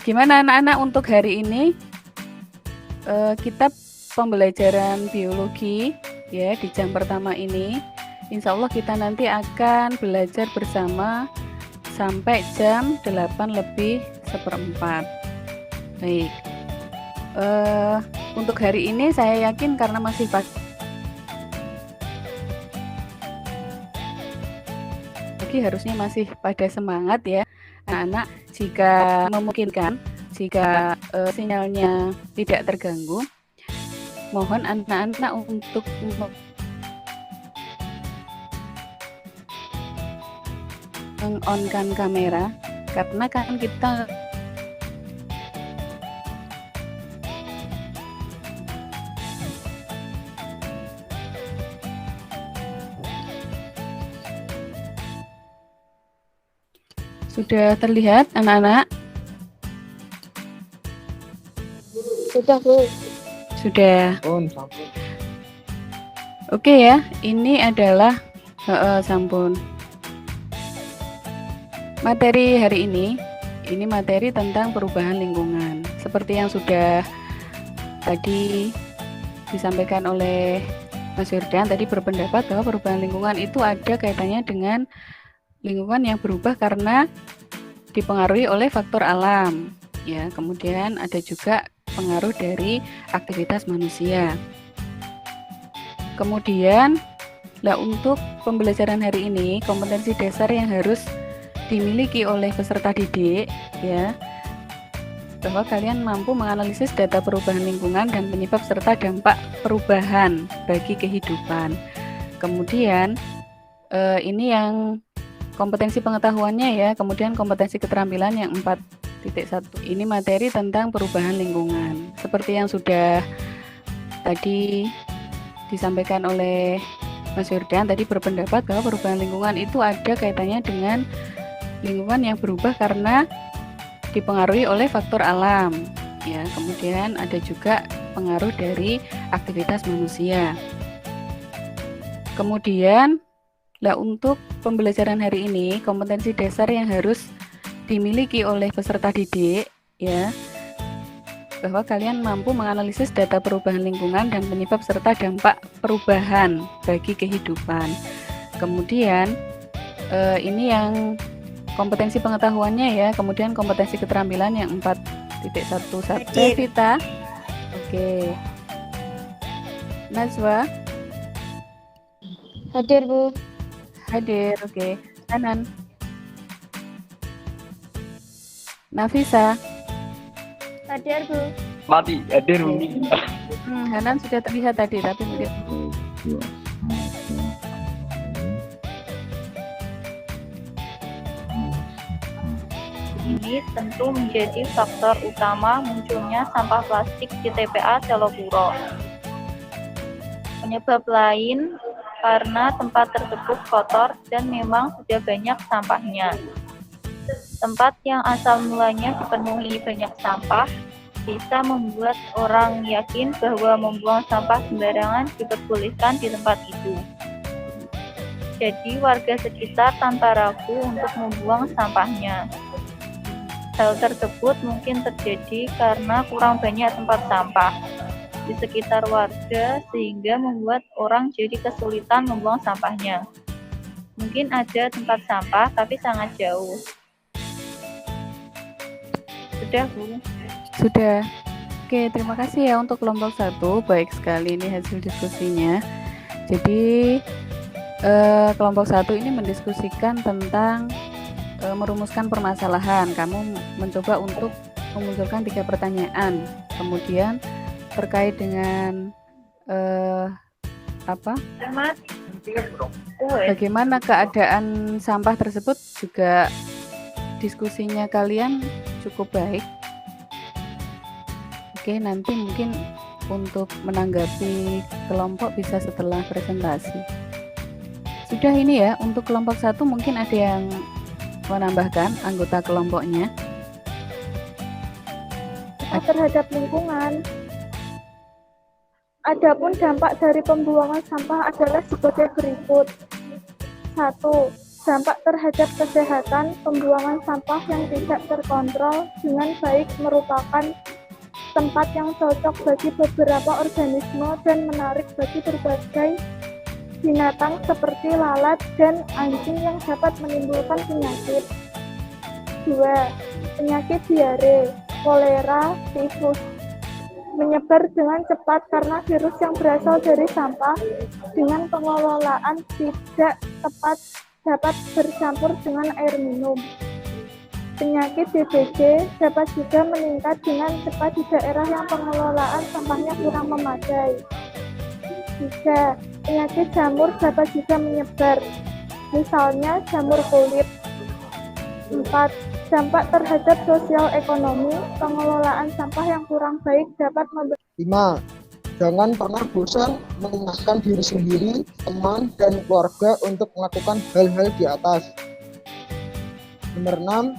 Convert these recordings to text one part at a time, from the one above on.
Gimana anak-anak untuk hari ini? Kita pembelajaran biologi ya di jam pertama ini. Insya Allah kita nanti akan belajar bersama sampai jam 8:04. Baik. Untuk hari ini saya yakin karena masih pagi harusnya masih pada semangat ya anak-anak. Jika memungkinkan, jika sinyalnya tidak terganggu, mohon anak-anak untuk meng-on-kan kamera karena kan kita sudah terlihat anak-anak? Sudah, Bu. Sudah. Oke ya, ini adalah sampun. Materi hari ini materi tentang perubahan lingkungan. Seperti yang sudah tadi disampaikan oleh Mas Yurdan, tadi berpendapat bahwa perubahan lingkungan itu ada kaitannya dengan lingkungan yang berubah karena dipengaruhi oleh faktor alam. Ya, kemudian ada juga pengaruh dari aktivitas manusia. Kemudian, untuk pembelajaran hari ini, kompetensi dasar yang harus dimiliki oleh peserta didik ya, bahwa kalian mampu menganalisis data perubahan lingkungan dan penyebab serta dampak perubahan bagi kehidupan. Kemudian ini yang kompetensi pengetahuannya ya, kemudian kompetensi keterampilan yang 4.1. Ini materi tentang perubahan lingkungan. Seperti yang sudah tadi disampaikan oleh Mas Yurdan, tadi berpendapat bahwa perubahan lingkungan itu ada kaitannya dengan lingkungan yang berubah karena dipengaruhi oleh faktor alam. Ya, kemudian ada juga pengaruh dari aktivitas manusia. Kemudian untuk pembelajaran hari ini, kompetensi dasar yang harus dimiliki oleh peserta didik ya, bahwa kalian mampu menganalisis data perubahan lingkungan dan penyebab serta dampak perubahan bagi kehidupan. Kemudian ini yang kompetensi pengetahuannya ya, kemudian kompetensi keterampilan yang 4.11. Vita. Oke. Najwa. Hadir, Bu. Hadir, oke. Hanan. Nafisa. Hadir, Bu. Mati, hadir, Bu. Hanan sudah terlihat tadi, tapi melihat. Ini tentu menjadi faktor utama munculnya sampah plastik di TPA Selopuro. Penyebab lain karena tempat tersebut kotor dan memang sudah banyak sampahnya. Tempat yang asal mulanya dipenuhi banyak sampah bisa membuat orang yakin bahwa membuang sampah sembarangan diperbolehkan di tempat itu. Jadi warga sekitar tanpa ragu untuk membuang sampahnya. Hal tersebut mungkin terjadi karena kurang banyak tempat sampah di sekitar warga sehingga membuat orang jadi kesulitan membuang sampahnya. Mungkin ada tempat sampah tapi sangat jauh. Sudah, Bu? Sudah. Oke, terima kasih ya untuk kelompok 1. Baik sekali ini hasil diskusinya. Jadi kelompok 1 ini mendiskusikan tentang merumuskan permasalahan. Kamu mencoba untuk memunculkan 3 pertanyaan. Kemudian terkait dengan bagaimana keadaan sampah tersebut, juga diskusinya kalian cukup baik. Oke, nanti mungkin untuk menanggapi kelompok bisa setelah presentasi. Sudah ini ya, untuk kelompok 1 mungkin ada yang menambahkan anggota kelompoknya terhadap lingkungan. Adapun dampak dari pembuangan sampah adalah sebagai berikut. 1. Dampak terhadap kesehatan, pembuangan sampah yang tidak terkontrol dengan baik merupakan tempat yang cocok bagi beberapa organisme dan menarik bagi berbagai binatang seperti lalat dan anjing yang dapat menimbulkan penyakit. 2. Penyakit diare, kolera, tifus. Menyebar dengan cepat karena virus yang berasal dari sampah dengan pengelolaan tidak tepat dapat bercampur dengan air minum. Penyakit DBD dapat juga meningkat dengan cepat di daerah yang pengelolaan sampahnya kurang memadai. 3. Penyakit jamur dapat juga menyebar, misalnya jamur kulit. 4. Dampak terhadap sosial ekonomi, pengelolaan sampah yang kurang baik dapat memberi 5. Jangan pernah bosan mengingatkan diri sendiri, teman, dan keluarga untuk melakukan hal-hal di atas. Nomor 6.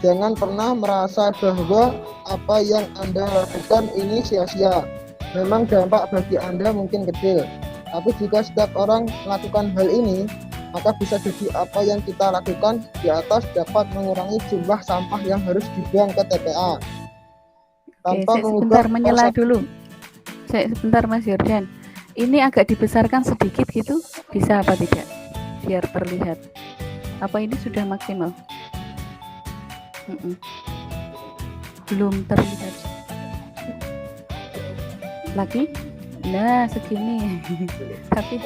Jangan pernah merasa bahwa apa yang Anda lakukan ini sia-sia. Memang dampak bagi Anda mungkin kecil, tapi jika setiap orang melakukan hal ini, maka bisa jadi apa yang kita lakukan di atas dapat mengurangi jumlah sampah yang harus dibuang ke TPA. Oke, saya sebentar menyela dulu. Sebentar Mas Yordan. Ini agak dibesarkan sedikit gitu, bisa apa tidak? Biar terlihat. Apa ini sudah maksimal? Belum terlihat. Lagi? Nah, segini. Tapi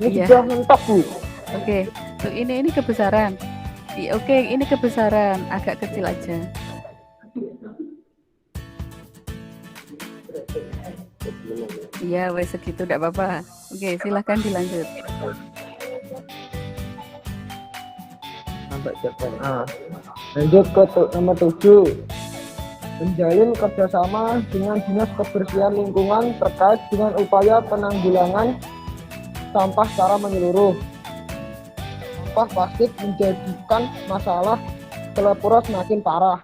Ini iya. sudah mentok, Bu. Oke, tuh ini kebesaran. Oke, ini kebesaran, agak kecil aja. Iya, wes segitu enggak apa-apa. Oke, silahkan dilanjut. Sampai CPNA. Lanjut ke nomor 7. Menjalin kerjasama dengan Dinas Kebersihan Lingkungan terkait dengan upaya penanggulangan sampah secara menyeluruh. Sampah plastik menjadikan masalah Selepura semakin parah.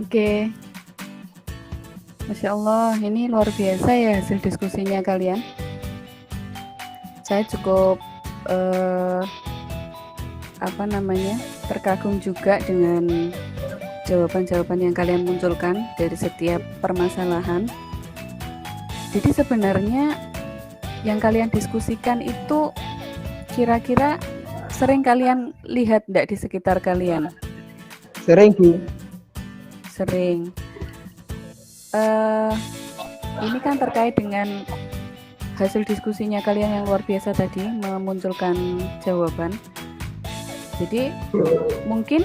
Oke. Masya Allah, ini luar biasa ya hasil diskusinya kalian. Saya cukup terkagum juga dengan jawaban-jawaban yang kalian munculkan dari setiap permasalahan. Jadi sebenarnya yang kalian diskusikan itu kira-kira sering kalian lihat enggak di sekitar kalian? Sering, Bu. Sering. Ini kan terkait dengan hasil diskusinya kalian yang luar biasa tadi memunculkan jawaban. Jadi mungkin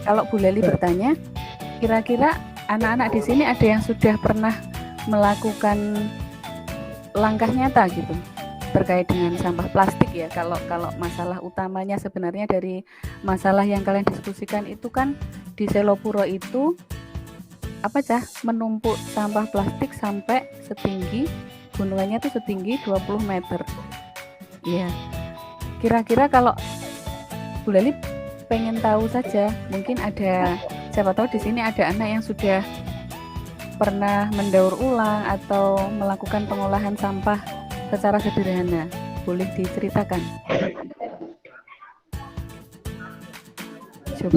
kalau Bu Leli bertanya, kira-kira anak-anak di sini ada yang sudah pernah melakukan langkah nyata gitu terkait dengan sampah plastik ya. Kalau masalah utamanya sebenarnya dari masalah yang kalian diskusikan itu kan di Selepura itu menumpuk sampah plastik sampai setinggi gunungannya tuh setinggi 20 meter. Ya. Kira-kira kalau Bu Leli pengen tahu saja, mungkin ada siapa tahu di sini ada anak yang sudah pernah mendaur ulang atau melakukan pengolahan sampah secara sederhana. Boleh diceritakan? Coba.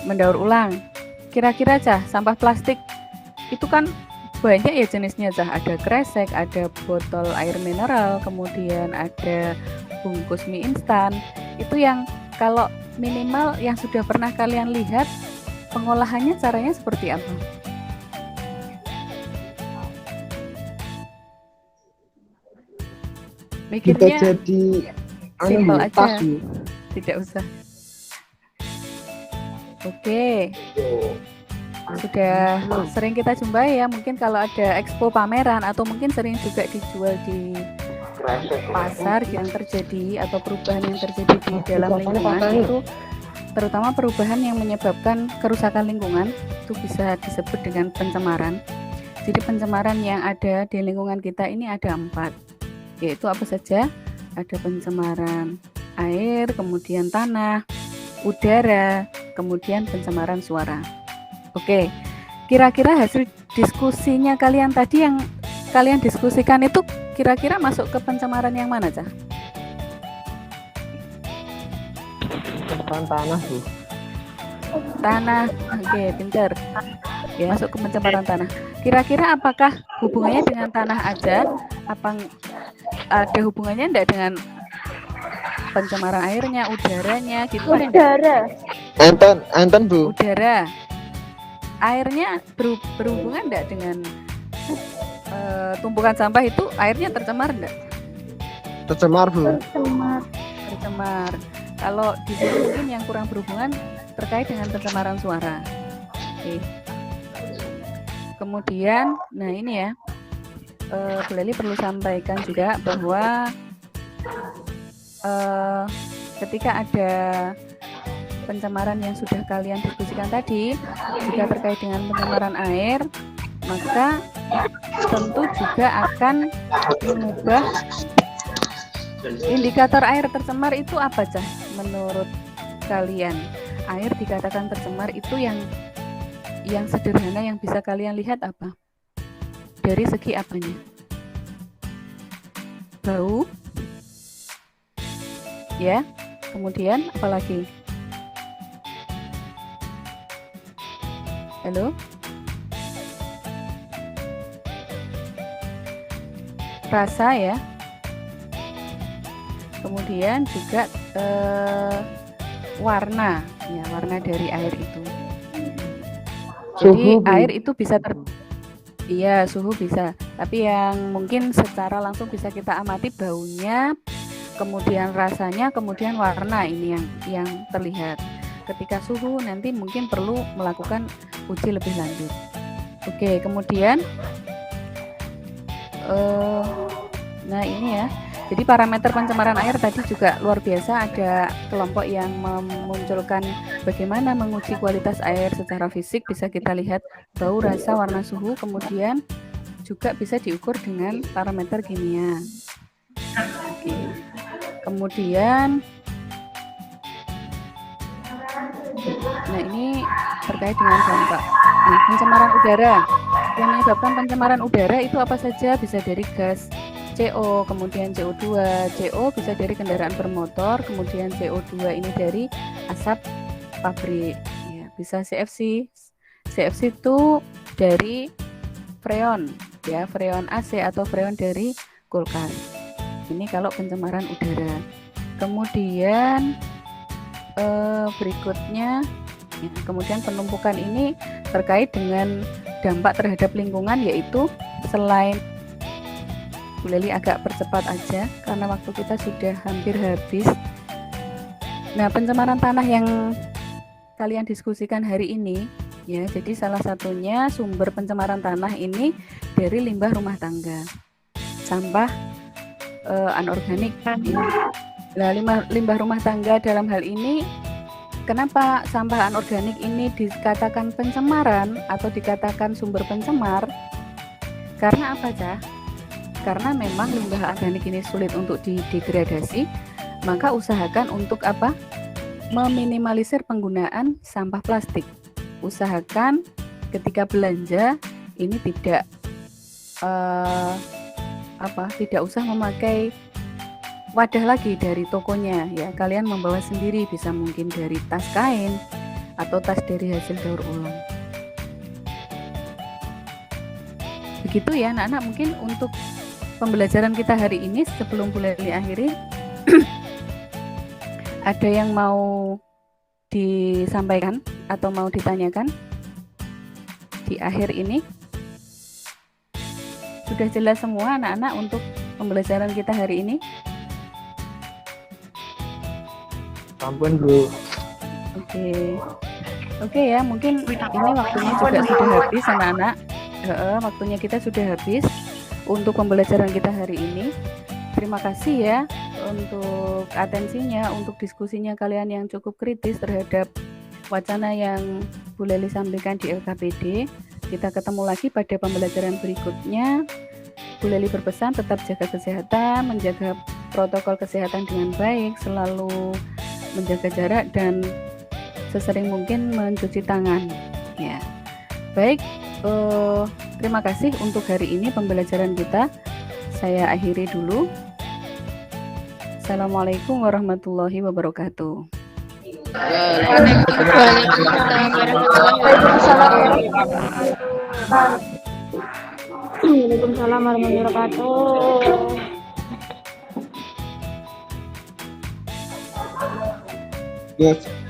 Mendaur ulang. Kira-kira Cah, sampah plastik itu kan banyak ya jenisnya Cah. Ada kresek, ada botol air mineral, kemudian ada bungkus mie instan. Itu yang kalau minimal yang sudah pernah kalian lihat pengolahannya caranya seperti apa? Mikirnya Kita jadi simpel aja, tas, Bu. tidak usah. Oke, sudah sering kita jumpai ya, mungkin kalau ada expo pameran atau mungkin sering juga dijual di pasar yang terjadi atau perubahan yang terjadi di dalam lingkungan itu, terutama perubahan yang menyebabkan kerusakan lingkungan, itu bisa disebut dengan pencemaran. Jadi pencemaran yang ada di lingkungan kita ini ada 4, yaitu apa saja? Ada pencemaran air, kemudian tanah, udara, kemudian pencemaran suara. Oke, kira-kira hasil diskusinya kalian tadi yang kalian diskusikan itu kira-kira masuk ke pencemaran yang mana, Cah? Pencemaran tanah, Bu. Tanah. Oke, pinter. Ya, masuk ke pencemaran tanah. Kira-kira apakah hubungannya dengan tanah aja? Apa ada hubungannya enggak dengan pencemaran airnya, udaranya, gitu ada enggak? Udara. Enten, Bu. Udara. Airnya berhubungan enggak dengan tumpukan sampah itu, airnya tercemar enggak? Tercemar, Bu. Tercemar. Tercemar. Kalau di sini mungkin yang kurang berhubungan terkait dengan pencemaran suara. Oke. Kemudian, nah ini ya, Bu Leli perlu sampaikan juga bahwa ketika ada pencemaran yang sudah kalian diskusikan tadi, jika terkait dengan pencemaran air, maka tentu juga akan mengubah indikator air tercemar itu apa, Cah? Menurut kalian, air dikatakan tercemar itu yang sederhana yang bisa kalian lihat apa? Dari segi apanya? Bau? Ya, kemudian apalagi? Halo? Rasa ya. Kemudian juga warna, ya warna dari air itu. Jadi Suhu, Bu. air itu bisa iya, suhu bisa. Tapi yang mungkin secara langsung bisa kita amati baunya, kemudian rasanya, kemudian warna ini yang terlihat. Ketika suhu nanti mungkin perlu melakukan uji lebih lanjut. Oke, kemudian nah ini ya. Jadi parameter pencemaran air tadi juga luar biasa, ada kelompok yang memunculkan bagaimana menguji kualitas air secara fisik, bisa kita lihat bau, rasa, warna, suhu, kemudian juga bisa diukur dengan parameter kimia. Oke. Kemudian nah ini terkait dengan dampak. Nah, pencemaran udara. Yang menyebabkan pencemaran udara itu apa saja? Bisa dari gas CO, kemudian CO2. CO bisa dari kendaraan bermotor, kemudian CO2 ini dari asap pabrik. Ya, bisa CFC. CFC itu dari freon, ya, freon AC atau freon dari kulkas. Ini kalau pencemaran udara. Kemudian berikutnya, ya, kemudian penumpukan ini terkait dengan dampak terhadap lingkungan, yaitu selain Bu Leli agak percepat aja karena waktu kita sudah hampir habis. Nah, pencemaran tanah yang kalian diskusikan hari ini, ya, jadi salah satunya sumber pencemaran tanah ini dari limbah rumah tangga, sampah anorganik. Nah, limbah rumah tangga dalam hal ini, kenapa sampah anorganik ini dikatakan pencemaran atau dikatakan sumber pencemar? Karena apa, Cah? Karena memang limbah organik ini sulit untuk didegradasi, maka usahakan untuk apa? Meminimalisir penggunaan sampah plastik. Usahakan ketika belanja ini tidak usah memakai wadah lagi dari tokonya, ya. Kalian membawa sendiri, bisa mungkin dari tas kain atau tas dari hasil daur ulang. Begitu ya anak-anak, mungkin untuk pembelajaran kita hari ini. Sebelum Bu Leli akhiri, ada yang mau disampaikan atau mau ditanyakan di akhir ini? Sudah jelas semua anak-anak untuk pembelajaran kita hari ini? Ampun, Bu. Oke ya, mungkin ini waktunya juga sudah habis anak-anak. Waktunya kita sudah habis untuk pembelajaran kita hari ini. Terima kasih ya untuk atensinya, untuk diskusinya kalian yang cukup kritis terhadap wacana yang Bu Leli sampaikan di LKPD. Kita ketemu lagi pada pembelajaran berikutnya. Bu Leli berpesan tetap jaga kesehatan, menjaga protokol kesehatan dengan baik, selalu menjaga jarak dan sesering mungkin mencuci tangan. Ya, baik. Terima kasih untuk hari ini pembelajaran kita. Saya akhiri dulu. Assalamualaikum warahmatullahi wabarakatuh. Waalaikumsalam warahmatullahi wabarakatuh. Yes.